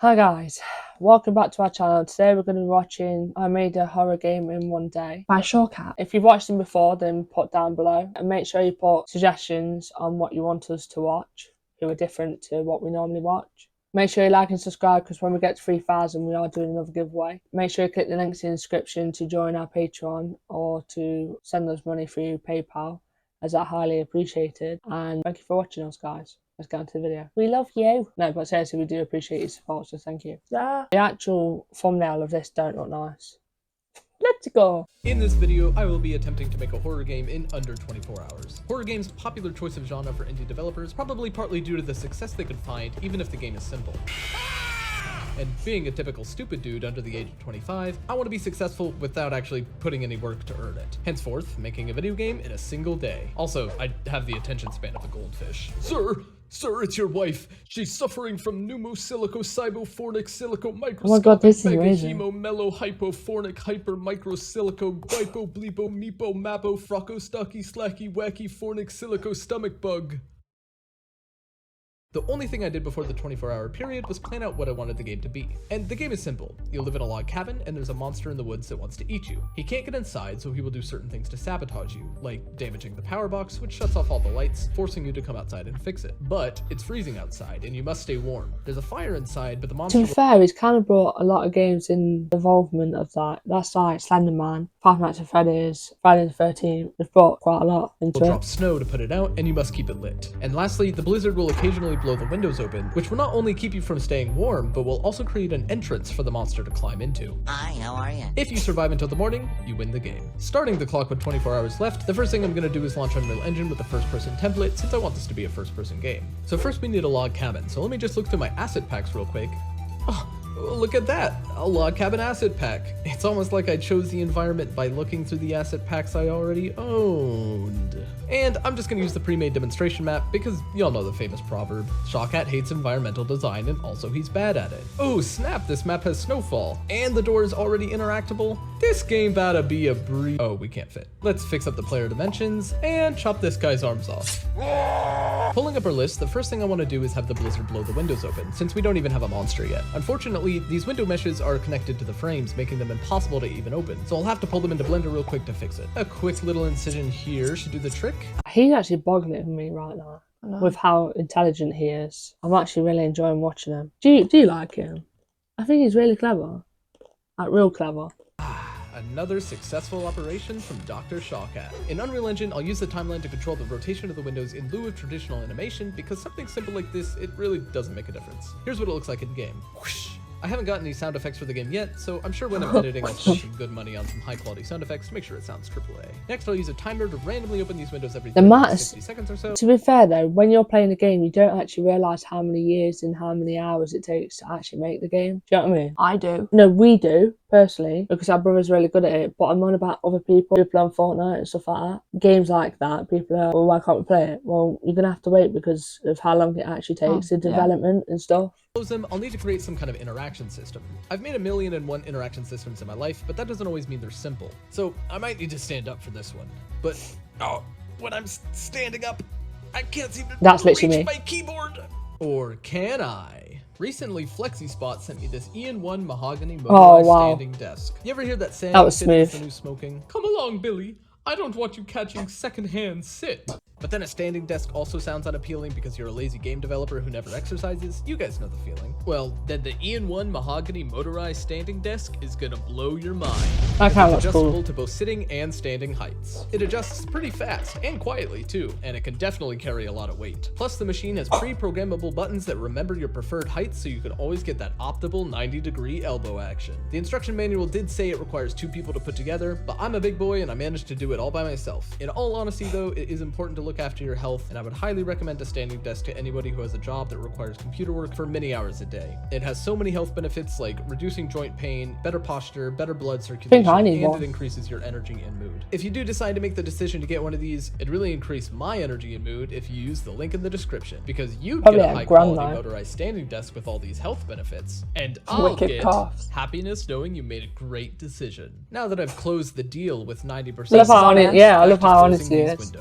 Hi guys, welcome back to our channel. Today we're going to be watching I Made a Horror Game in One Day by Shortcut. If you've watched them before, then put down below and make sure you put suggestions on what you want us to watch, who are different to what we normally watch. Make sure you like and subscribe because when we get to 3,000 we are doing another giveaway. Make sure you click the links in the description to join our Patreon or to send us money through PayPal, as I highly appreciated. And thank you for watching us, guys. Let's get into the video. We love you. No, but seriously, we do appreciate your support, so thank you. Yeah. The actual thumbnail of this don't look nice. Let's go. In this video, I will be attempting to make a horror game in under 24 hours. Horror games, popular choice of genre for indie developers, probably partly due to the success they could find, even if the game is simple. And being a typical stupid dude under the age of 25, I want to be successful without actually putting any work to earn it. Henceforth, making a video game in a single day. Also, I have the attention span of a goldfish. Sir, it's your wife. She's suffering from pneumosilico-cybofornic silico-microscopic Oh my god, this is amazing. hemo-mello-hypofornic hyper-micro-silico bipo-bleepo-meepo-mappo-frocco-stocky-slacky-wacky-fornic silico-stomach bug. The only thing I did before the 24-hour period was plan out what I wanted the game to be. And the game is simple. You live in a log cabin, and there's a monster in the woods that wants to eat you. He can't get inside, so he will do certain things to sabotage you, like damaging the power box, which shuts off all the lights, forcing you to come outside and fix it. But it's freezing outside, and you must stay warm. There's a fire inside, but the monster— To be fair, he's kind of brought a lot of games in the involvement of that. That's like Slender Man, Five Nights at Freddy's, Friday the 13th. They've brought quite a lot into it. Will drop snow to put it out, and you must keep it lit. And lastly, the blizzard will occasionally blow the windows open, which will not only keep you from staying warm, but will also create an entrance for the monster to climb into. Hi, how are you? If you survive until the morning, you win the game. Starting the clock with 24 hours left, the first thing I'm going to do is launch Unreal Engine with the first-person template, since I want this to be a first-person game. So first we need a log cabin, so let me just look through my asset packs real quick. Oh, look at that, a log cabin asset pack. It's almost like I chose the environment by looking through the asset packs I already owned. And I'm just gonna use the pre-made demonstration map because y'all know the famous proverb, Shawkat hates environmental design and also he's bad at it. Oh snap, this map has snowfall and the door is already interactable. This game better be a breeze. Oh, we can't fit. Let's fix up the player dimensions and chop this guy's arms off. Pulling up our list, the first thing I want to do is have the blizzard blow the windows open, since we don't even have a monster yet. Unfortunately, these window meshes are connected to the frames, making them impossible to even open, so I'll have to pull them into Blender real quick to fix it. A quick little incision here should do the trick. He's actually boggling it for me right now with how intelligent he is. I'm actually really enjoying watching him. Do you like him? I think he's really clever. Like real clever. Another successful operation from Dr. Shawkat. In Unreal Engine, I'll use the timeline to control the rotation of the windows in lieu of traditional animation because something simple like this, it really doesn't make a difference. Here's what it looks like in game. Whoosh. I haven't gotten any sound effects for the game yet, so I'm sure when I'm editing I'll spend some good money on some high quality sound effects to make sure it sounds AAA. Next, I'll use a timer to randomly open these windows every 60 seconds or so. To be fair though, when you're playing the game, you don't actually realise how many years and how many hours it takes to actually make the game. Do you know what I mean? I do. No, we do, personally, because our brother's really good at it, but I'm on about other people who play on Fortnite and stuff like that. Games like that, people are, well, why can't we play it? Well, you're going to have to wait because of how long it actually takes, the development and stuff. Close them, I'll need to create some kind of interaction system. I've made 1,000,001 interaction systems in my life, but that doesn't always mean they're simple. So I might need to stand up for this one. But, when I'm standing up, I can't seem to reach my keyboard. Or can I? Recently, FlexiSpot sent me this EN1 mahogany motorized standing desk. You ever hear that saying? That was smooth. The new smoking? Come along, Billy. I don't want you catching secondhand sit. But then a standing desk also sounds unappealing because you're a lazy game developer who never exercises. You guys know the feeling. Well, then the EN1 mahogany motorized standing desk is gonna blow your mind. That kind of looks cool. Adjustable to both sitting and standing heights. It adjusts pretty fast and quietly too, and it can definitely carry a lot of weight. Plus the machine has pre-programmable buttons that remember your preferred height so you can always get that optimal 90-degree elbow action. The instruction manual did say it requires 2 people to put together, but I'm a big boy and I managed to do it all by myself. In all honesty though, it is important to look after your health, and I would highly recommend a standing desk to anybody who has a job that requires computer work for many hours a day. It has so many health benefits like reducing joint pain, better posture, better blood circulation, and it increases your energy and mood. If you do decide to make the decision to get one of these, it'd really increase my energy and mood if you use the link in the description, because you get a high quality motorized standing desk with all these health benefits, and I'll get happiness knowing you made a great decision. Now that I've closed the deal with 90%, I love how honest he is.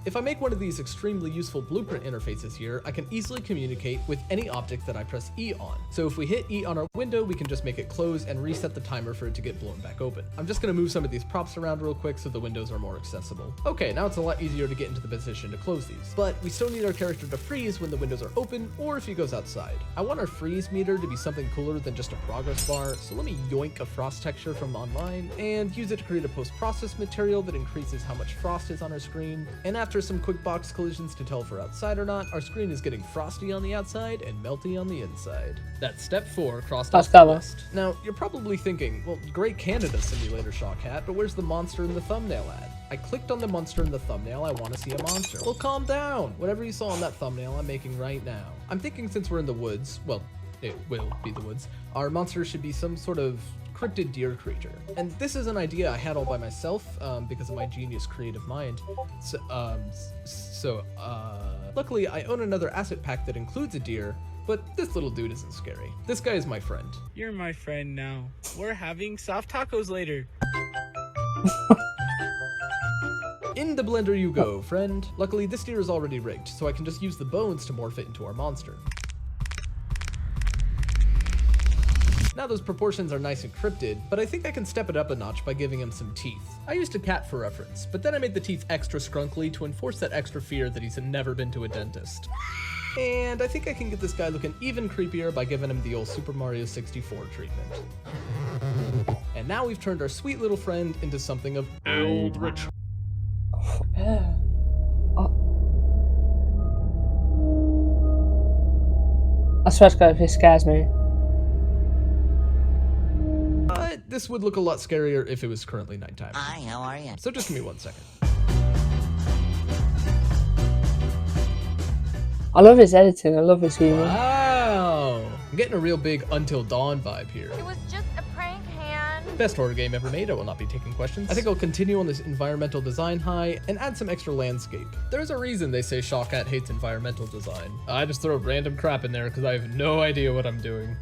If I make Like one of these extremely useful blueprint interfaces here, I can easily communicate with any object that I press E on. So if we hit E on our window, we can just make it close and reset the timer for it to get blown back open. I'm just gonna move some of these props around real quick so the windows are more accessible. Okay, now it's a lot easier to get into the position to close these, but we still need our character to freeze when the windows are open or if he goes outside. I want our freeze meter to be something cooler than just a progress bar, so let me yoink a frost texture from online and use it to create a post-process material that increases how much frost is on our screen. And after some quick box collisions to tell if we're outside or not, our screen is getting frosty on the outside and melty on the inside. That's step 4 crossed off the list. Now, you're probably thinking, well, great Canada simulator, Shawcat, but where's the monster in the thumbnail ad? I clicked on the monster in the thumbnail, I want to see a monster. Well, calm down! Whatever you saw in that thumbnail, I'm making right now. I'm thinking since we're in the woods, well, it will be the woods, our monster should be some sort of cryptid deer creature. And this is an idea I had all by myself because of my genius creative mind. Luckily I own another asset pack that includes a deer, but this little dude isn't scary. This guy is my friend. You're my friend now. We're having soft tacos later. In the blender you go, friend. Luckily this deer is already rigged, so I can just use the bones to morph it into our monster. Now those proportions are nice and cryptid, but I think I can step it up a notch by giving him some teeth. I used a cat for reference, but then I made the teeth extra scrunkly to enforce that extra fear that he's never been to a dentist. And I think I can get this guy looking even creepier by giving him the old Super Mario 64 treatment. And now we've turned our sweet little friend into something of eldritch. I swear to God, if this scares me. This would look a lot scarier if it was currently nighttime. Hi, how are you? So just give me 1 second. I love his editing, I love his humor. Wow! I'm getting a real big Until Dawn vibe here. It was just a prank, Han. Best horror game ever made, I will not be taking questions. I think I'll continue on this environmental design high and add some extra landscape. There's a reason they say Shawcat hates environmental design. I just throw random crap in there because I have no idea what I'm doing.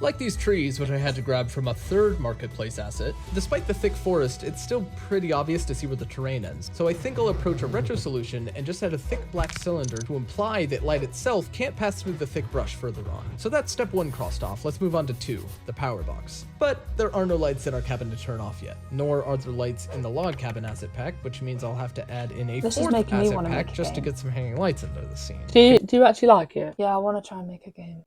Like these trees, which I had to grab from a third marketplace asset, despite the thick forest, it's still pretty obvious to see where the terrain ends. So I think I'll approach a retro solution and just add a thick black cylinder to imply that light itself can't pass through the thick brush further on. So that's step 1 crossed off. Let's move on to 2, the power box. But there are no lights in our cabin to turn off yet, nor are there lights in the log cabin asset pack, which means I'll have to add in a 4th asset pack just to get some hanging lights into the scene. Do you actually like it? Yeah, I want to try and make a game.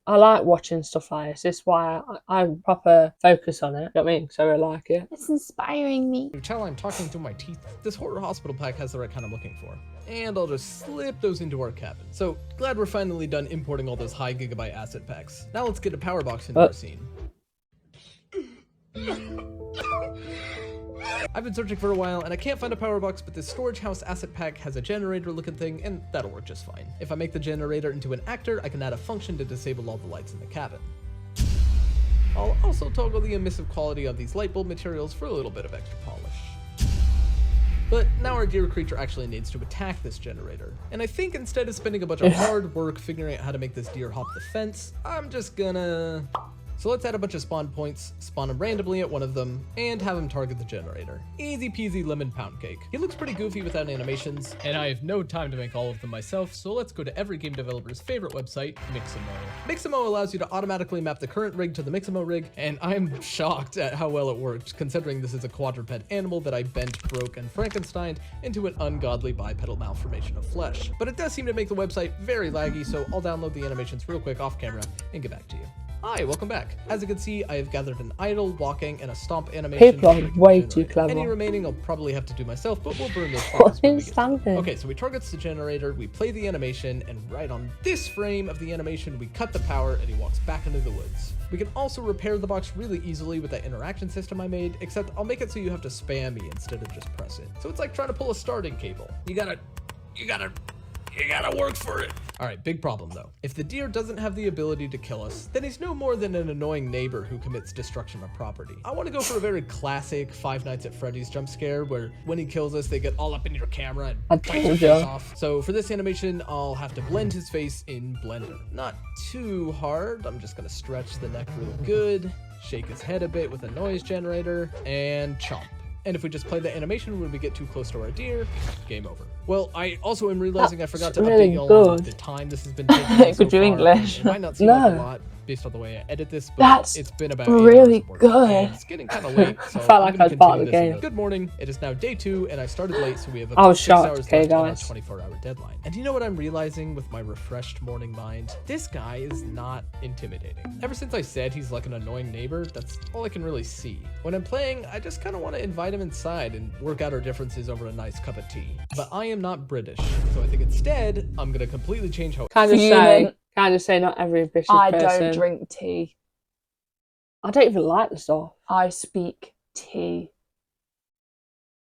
I like watching stuff like this. This is why I proper focus on it. You know what I mean? So I like it. It's inspiring me. You tell I'm talking through my teeth. This horror hospital pack has the right kind I'm looking for. And I'll just slip those into our cabin. So glad we're finally done importing all those high gigabyte asset packs. Now let's get a power box into our scene. I've been searching for a while and I can't find a power box, but this storage house asset pack has a generator looking thing and that'll work just fine. If I make the generator into an actor, I can add a function to disable all the lights in the cabin. I'll also toggle the emissive quality of these light bulb materials for a little bit of extra polish. But now our deer creature actually needs to attack this generator. And I think instead of spending a bunch of hard work figuring out how to make this deer hop the fence, I'm just gonna... So let's add a bunch of spawn points, spawn them randomly at one of them, and have him target the generator. Easy peasy lemon pound cake. He looks pretty goofy without animations, and I have no time to make all of them myself, so let's go to every game developer's favorite website, Mixamo. Mixamo allows you to automatically map the current rig to the Mixamo rig, and I'm shocked at how well it worked, considering this is a quadruped animal that I bent, broke, and Frankensteined into an ungodly bipedal malformation of flesh. But it does seem to make the website very laggy, so I'll download the animations real quick off camera and get back to you. Hi, welcome back. As you can see, I have gathered an idle, walking, and a stomp animation. People are way too clever. Any remaining I'll probably have to do myself, but we'll burn those files when we get to them. Okay, so we targets the generator, we play the animation, and right on this frame of the animation, we cut the power and he walks back into the woods. We can also repair the box really easily with that interaction system I made, except I'll make it so you have to spam me instead of just press it. So it's like trying to pull a starting cable. You gotta work for it. All right, big problem though. If the deer doesn't have the ability to kill us, then he's no more than an annoying neighbor who commits destruction of property. I want to go for a very classic Five Nights at Freddy's jump scare where when he kills us, they get all up in your camera and bite your face off. So for this animation, I'll have to blend his face in Blender. Not too hard. I'm just gonna stretch the neck real good, shake his head a bit with a noise generator, and chomp. And if we just play the animation when we get too close to our deer, game over. Well, I also am realizing I forgot to really update y'all on good. the time this has been taking so Could you far. English? It might not seem like a No. lot based on the way I edit this, but That's it's been about 8 really hours of work, good. and it's getting kind of late, so Felt like I'm going I to was part of continue the this. game. Good morning. It is now day 2, and I started late, so we have I about was 6 shocked, hours okay, left on our guys. 24-hour deadline. And you know what I'm realizing with my refreshed morning mind? This guy is not intimidating. Ever since I said he's like an annoying neighbor, that's all I can really see. When I'm playing, I just kind of want to invite him inside and work out our differences over a nice cup of tea. But I am not British, so I think instead, I'm going to completely change how Fuming. Can I just say not every British I person. don't drink tea. I don't even like the stuff. I speak tea.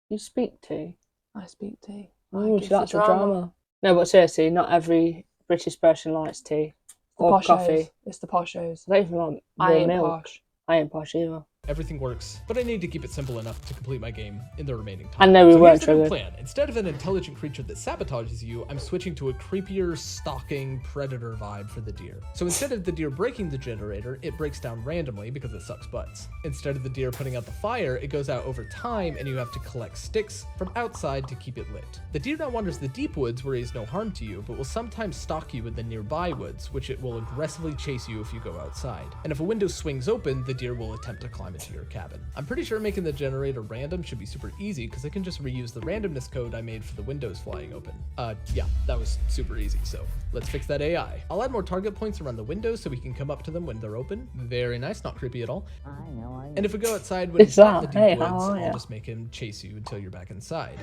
You speak tea. I speak tea. Oh, she likes the drama. No, but seriously, not every British person likes tea or Poshos. coffee. It's the poshos. I don't even like I real ain't milk. posh. I ain't posh either. Everything works, but I need to keep it simple enough to complete my game in the remaining time. I know we so weren't here's the new triggered. plan. Instead of an intelligent creature that sabotages you, I'm switching to a creepier, stalking predator vibe for the deer. So instead of the deer breaking the generator, it breaks down randomly because it sucks butts. Instead of the deer putting out the fire, it goes out over time and you have to collect sticks from outside to keep it lit. The deer now wanders the deep woods where he is no harm to you, but will sometimes stalk you in the nearby woods, which it will aggressively chase you if you go outside. And if a window swings open, the deer will attempt to climb into your cabin. I'm pretty sure making the generator random should be super easy because I can just reuse the randomness code I made for the windows flying open. Yeah, that was super easy, so let's fix that AI. I'll add more target points around the windows so we can come up to them when they're open. Very nice, not creepy at all. I know. And if we go outside when It's he's not in that. the Hey, deep how woods, are I'll ya? just make him chase you until you're back inside.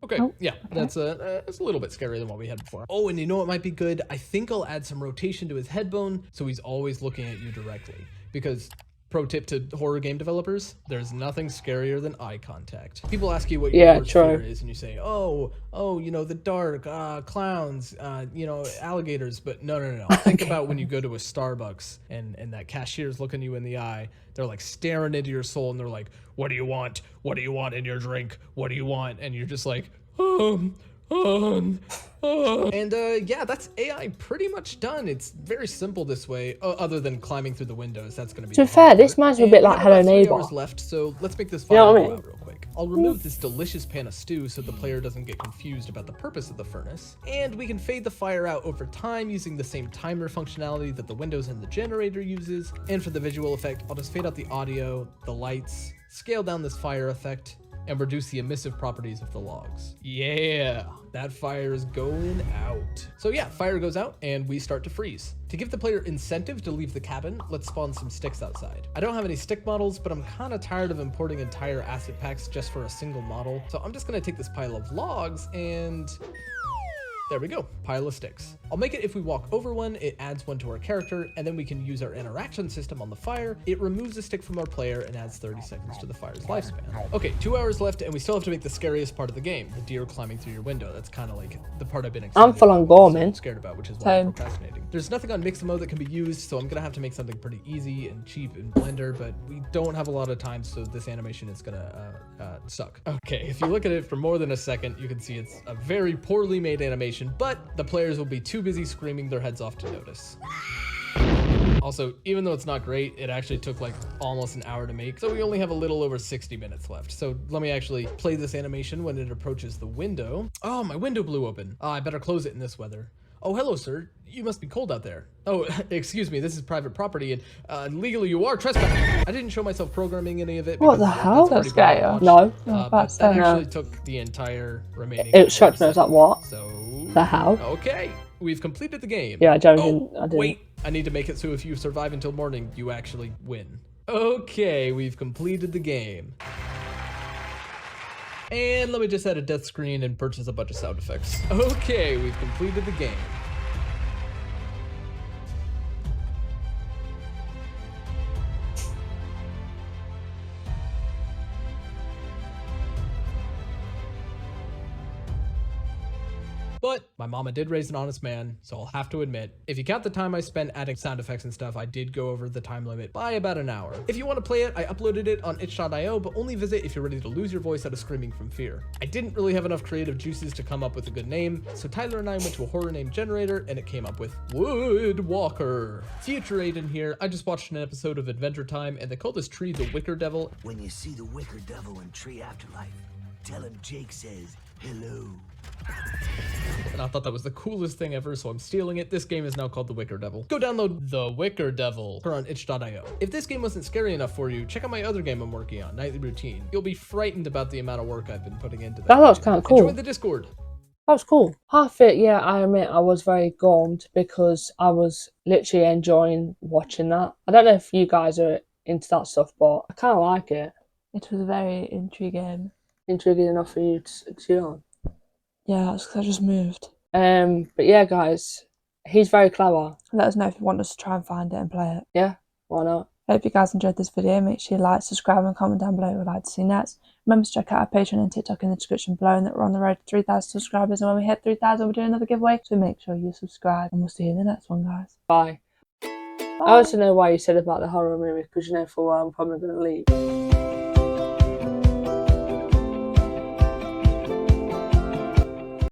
Okay, yeah, that's it's a little bit scarier than what we had before. Oh, and you know what might be good? I think I'll add some rotation to his head bone so he's always looking at you directly. Because, pro tip to horror game developers, there's nothing scarier than eye contact. People ask you what your worst fear is, and you say, oh, you know, the dark, clowns, you know, alligators. But no. Think about when you go to a Starbucks and that cashier's looking you in the eye. They're like staring into your soul and they're like, what do you want? What do you want in your drink? What do you want? And you're just like, And yeah, that's AI pretty much done. It's very simple this way, other than climbing through the windows. That's going to be To be fair, this reminds me a bit like Hello Hello Neighbor. Hours left, so let's make this You know fire what I go mean? out real quick. I'll remove this delicious pan of stew so the player doesn't get confused about the purpose of the furnace. And we can fade the fire out over time using the same timer functionality that the windows and the generator uses. And for the visual effect, I'll just fade out the audio, the lights, scale down this fire effect, and reduce the emissive properties of the logs. Yeah, that fire is going out. So yeah, fire goes out and we start to freeze. To give the player incentive to leave the cabin, let's spawn some sticks outside. I don't have any stick models, but I'm kind of tired of importing entire asset packs just for a single model. So I'm just gonna take this pile of logs and there we go, pile of sticks. I'll make it if we walk over one, it adds one to our character, and then we can use our interaction system on the fire. It removes a stick from our player and adds 30 seconds to the fire's lifespan. Okay, 2 hours left, and we still have to make the scariest part of the game, the deer climbing through your window. That's kind of like the part I've been excited I'm full on about, Gorman. scared about, which is why I'm Same. procrastinating. There's nothing on Mixamo that can be used, so I'm gonna have to make something pretty easy and cheap in Blender, but we don't have a lot of time, so this animation is gonna suck. Okay, if you look at it for more than a second, you can see it's a very poorly made animation, but the players will be too busy screaming their heads off to notice. Also, even though it's not great, it actually took like almost an hour to make, so we only have a little over 60 minutes left. So let me actually play this animation when it approaches the window. Oh, my window blew open. I better close it in this weather. Oh, hello, sir. You must be cold out there. Oh, excuse me, this is private property, and legally you are trespassing. I didn't show myself programming any of it. What because the hell? pretty That's scary. boring to No. watch. Oh, But that's that so- actually took the entire remaining. It shocked me. I was like, what? So The hell? okay, we've completed the game. Yeah, I don't Oh, think- I didn't. wait, I need to make it so if you survive until morning, you actually win. Okay, we've completed the game. And let me just add a death screen and purchase a bunch of sound effects. Okay, we've completed the game. But my mama did raise an honest man, so I'll have to admit, if you count the time I spent adding sound effects and stuff, I did go over the time limit by about an hour. If you want to play it, I uploaded it on itch.io, but only visit if you're ready to lose your voice out of screaming from fear. I didn't really have enough creative juices to come up with a good name, so Tyler and I went to a horror name generator and it came up with Woodwalker. Future Aiden here. I just watched an episode of Adventure Time and they call this tree the Wicker Devil. When you see the Wicker Devil in Tree Afterlife, tell him Jake says hello. And I thought that was the coolest thing ever, so I'm stealing it. This game is now called The Wicker Devil. Go download The Wicker Devil on itch.io. If this game wasn't scary enough for you, check out my other game I'm working on, Nightly Routine. You'll be frightened about the amount of work I've been putting into That looks kind of cool. Join the Discord. That was cool. Half it, yeah, I admit I was very gummed because I was literally enjoying watching that. I don't know if you guys are into that stuff, but I kind of like it. It was very intriguing. Intriguing enough for you to see on. Yeah, that's because I just moved. But yeah, guys, he's very clever. Let us know if you want us to try and find it and play it. Yeah, why not? Hope you guys enjoyed this video. Make sure you like, subscribe and comment down below what you'd like to see next. Remember to check out our Patreon and TikTok in the description below, and that we're on the road to 3,000 subscribers, and when we hit 3,000 we're doing another giveaway, so make sure you subscribe, and we'll see you in the next one, guys. Bye. I also know why you said about the horror movie, because you know for a while I'm probably going to leave.